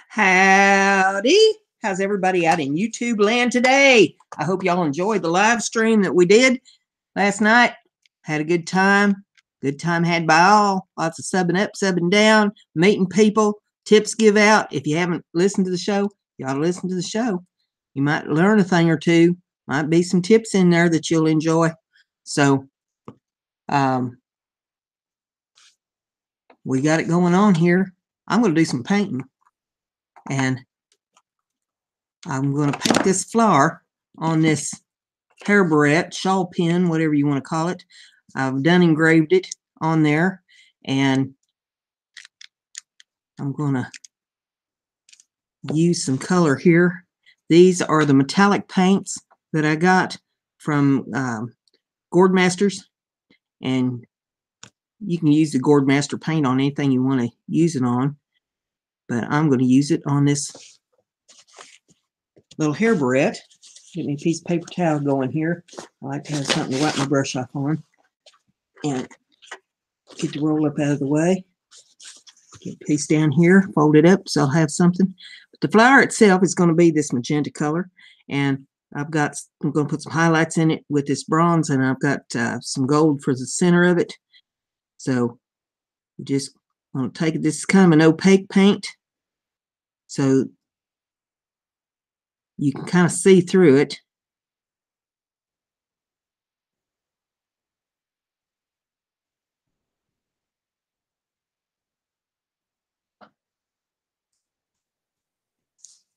Howdy. How's everybody out in YouTube land today? I hope y'all enjoyed the live stream that we did last night. Had a good time. Good time had by all. Lots of subbing up, subbing down, meeting people, tips give out. If you haven't listened to the show, you ought to listen to the show. You might learn a thing or two. Might be some tips in there that you'll enjoy. So, we got it going on here. I'm going to do some painting. And I'm going to paint this flower on this hair Barrett, shawl pen, whatever you want to call it. I've done engraved it on there, and I'm going to use some color here. These are the metallic paints that I got from Gourd Masters, and you can use the Gourd Master paint on anything you want to use it on, but I'm going to use it on this little hair Barrett. Get me a piece of paper towel going here. I like to have something to wipe my brush off on. And get the roll up out of the way. Get a piece down here, fold it up so I'll have something. But the flower itself is going to be this magenta color. And I'm going to put some highlights in it with this bronze, and I've got some gold for the center of it. So you just want to take it. This is kind of an opaque paint, so you can kind of see through it.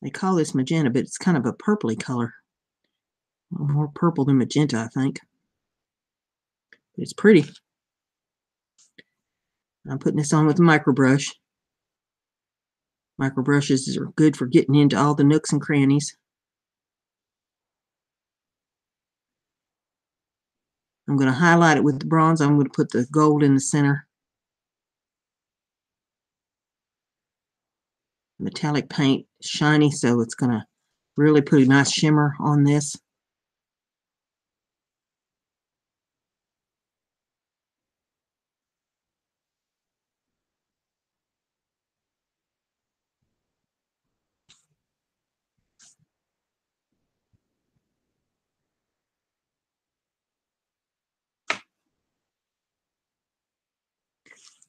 They call this magenta, but it's kind of a purpley color. A little more purple than magenta, I think. But it's pretty. I'm putting this on with a micro brush. Micro brushes are good for getting into all the nooks and crannies. I'm going to highlight it with the bronze. I'm going to put the gold in the center. Metallic paint, shiny, so it's going to really put a nice shimmer on this.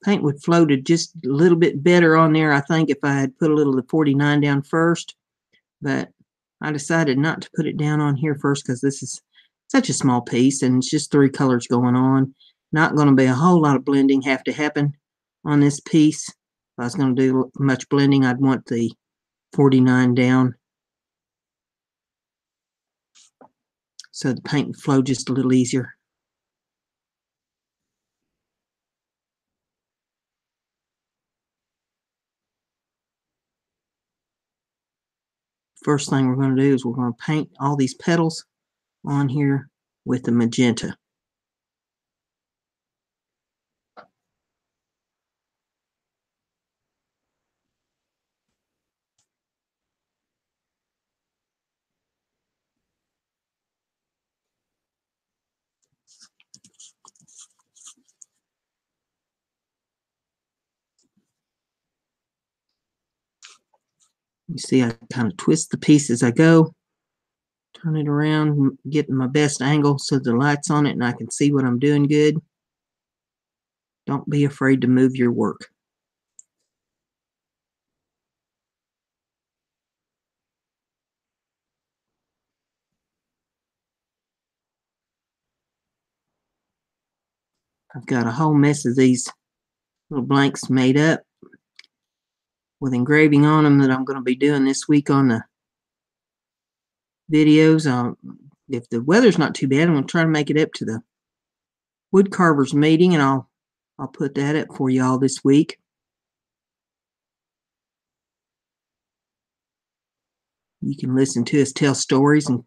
Paint would floated just a little bit better on there, I think, if I had put a little of the 49 down first. But I decided not to put it down on here first because this is such a small piece and it's just 3 colors going on. Not going to be a whole lot of blending have to happen on this piece. If I was going to do much blending, I'd want the 49 down, so the paint would flow just a little easier. First thing we're going to do is we're going to paint all these petals on here with the magenta. You see, I kind of twist the piece as I go, turn it around, getting my best angle so the light's on it and I can see what I'm doing good. Don't be afraid to move your work. I've got a whole mess of these little blanks made up with engraving on them that I'm going to be doing this week on the videos. If the weather's not too bad, I'm going to try to make it up to the wood carvers meeting, and I'll put that up for y'all this week. You can listen to us tell stories and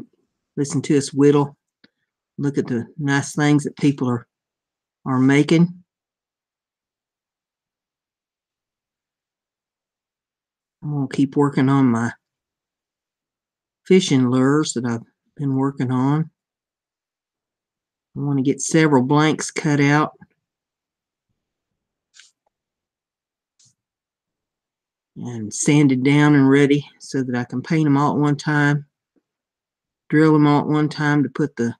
listen to us whittle. Look at the nice things that people are making. I'm going to keep working on my fishing lures that I've been working on. I want to get several blanks cut out and sanded down and ready so that I can paint them all at one time, drill them all at one time to put the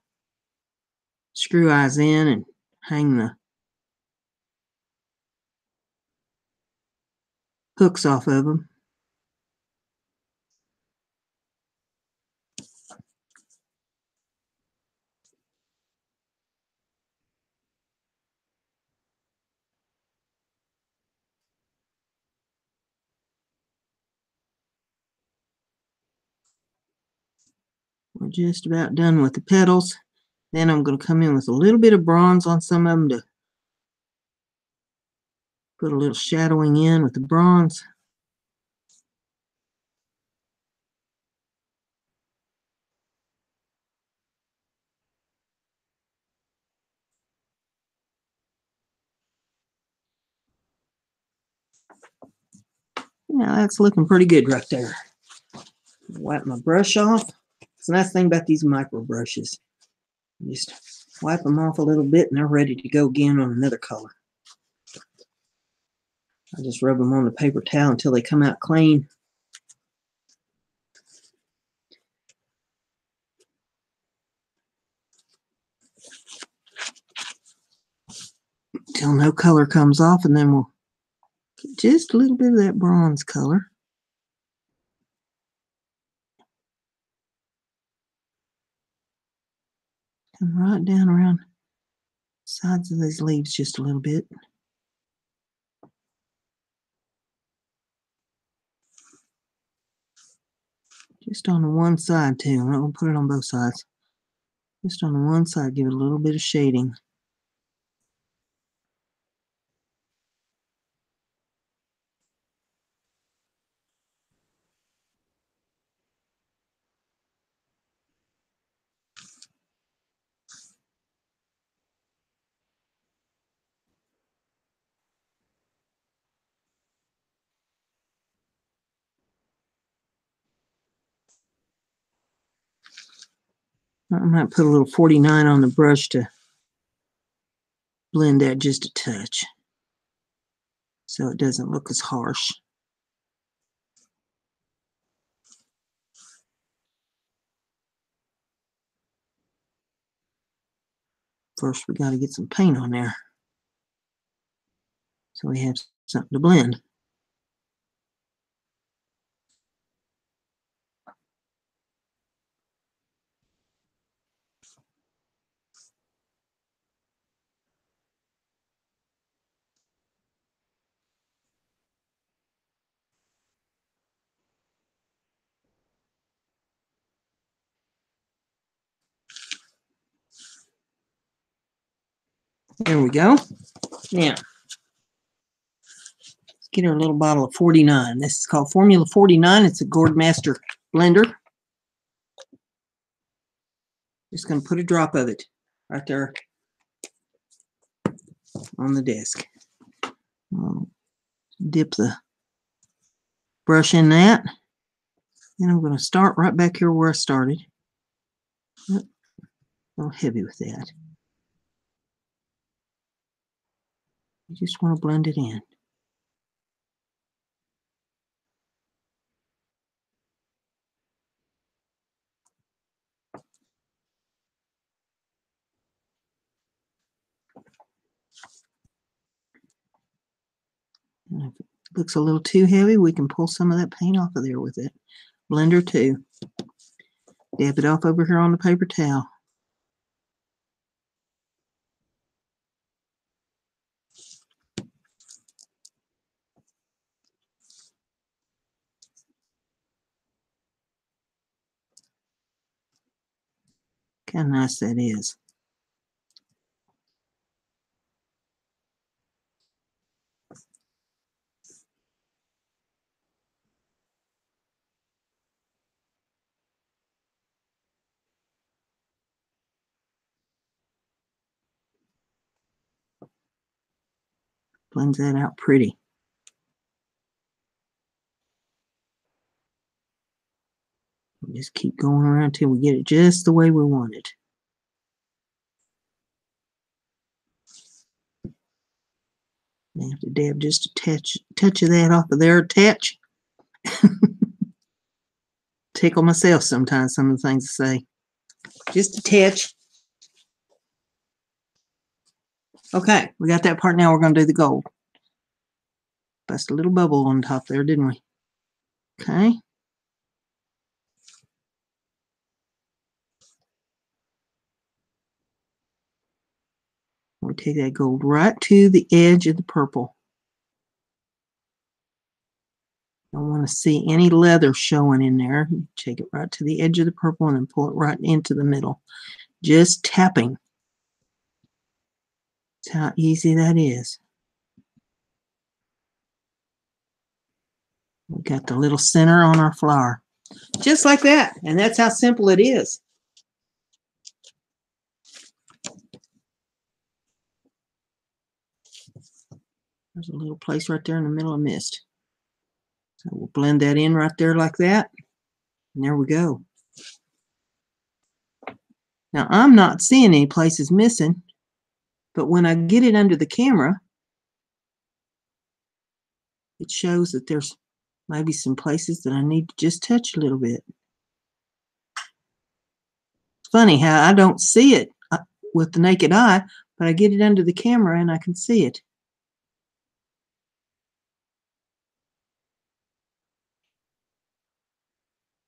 screw eyes in and hang the hooks off of them. We're just about done with the petals. Then I'm going to come in with a little bit of bronze on some of them to put a little shadowing in with the bronze. Now that's looking pretty good right there. Wipe my brush off. It's a nice thing about these micro brushes. Just wipe them off a little bit and they're ready to go again on another color. I just rub them on the paper towel until they come out clean. Until no color comes off, and then we'll get just a little bit of that bronze color. Come right down around the sides of these leaves just a little bit. Just on the one side too. I'm not going to put it on both sides. Just on the one side, give it a little bit of shading. I might put a little 49 on the brush to blend that just a touch so it doesn't look as harsh. First, we got to get some paint on there so we have something to blend. There we go. Now, let's get her a little bottle of 49. This is called Formula 49. It's a Gourd Master blender. Just going to put a drop of it right there on the desk. I'll dip the brush in that. Then I'm going to start right back here where I started. A little heavy with that. You just want to blend it in. And if it looks a little too heavy, we can pull some of that paint off of there with it. Blender too. Dab it off over here on the paper towel. Kind of nice that is. Blends that out pretty. We'll just keep going around until we get it just the way we want it. I have to dab just a touch of that off of there. Touch. Tickle myself sometimes, some of the things I say. Just a touch. Okay, we got that part. Now we're going to do the gold. Bust a little bubble on top there, didn't we? Okay. We take that gold right to the edge of the purple. Don't want to see any leather showing in there. Take it right to the edge of the purple and then pull it right into the middle. Just tapping. That's how easy that is. We got the little center on our flower. Just like that. And that's how simple it is. There's a little place right there in the middle I missed. So we'll blend that in right there like that. And there we go. Now I'm not seeing any places missing, but when I get it under the camera, it shows that there's maybe some places that I need to just touch a little bit. It's funny how I don't see it with the naked eye, but I get it under the camera and I can see it.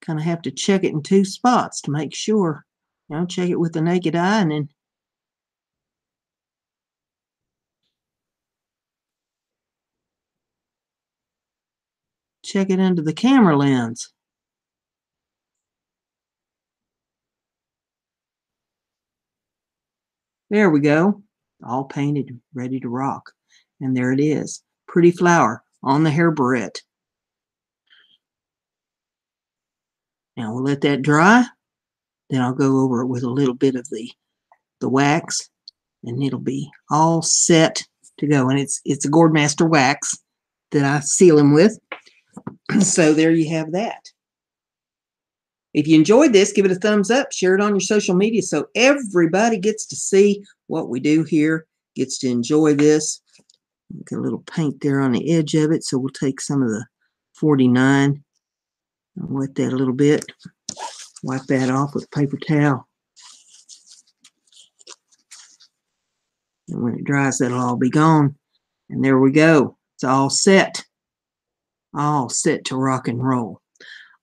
Kind of have to check it in two spots to make sure. You know, check it with the naked eye and then check it under the camera lens. There we go. All painted, ready to rock. And there it is. Pretty flower on the hair barrette. Now we'll let that dry. Then I'll go over it with a little bit of the wax, and it'll be all set to go. And it's a Gordmaster wax that I seal them with. So there you have that. If you enjoyed this, give it a thumbs up, share it on your social media so everybody gets to see what we do here, gets to enjoy this. Got a little paint there on the edge of it, so we'll take some of the 49 and wet that a little bit. Wipe that off with a paper towel. And when it dries, that'll all be gone. And there we go. It's all set. All set to rock and roll.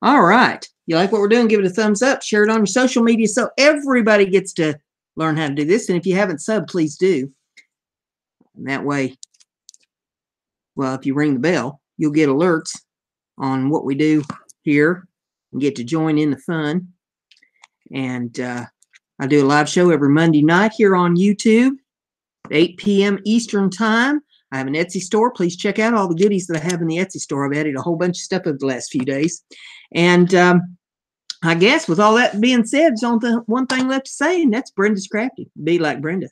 All right. You like what we're doing? Give it a thumbs up. Share it on your social media so everybody gets to learn how to do this. And if you haven't subbed, please do. And that way, well, if you ring the bell, you'll get alerts on what we do here and get to join in the fun. And I do a live show every Monday night here on YouTube at 8 p.m. Eastern Time. I have an Etsy store. Please check out all the goodies that I have in the Etsy store. I've added a whole bunch of stuff over the last few days. And I guess with all that being said, there's only one thing left to say, and that's Brenda's Crafty. Be like Brenda.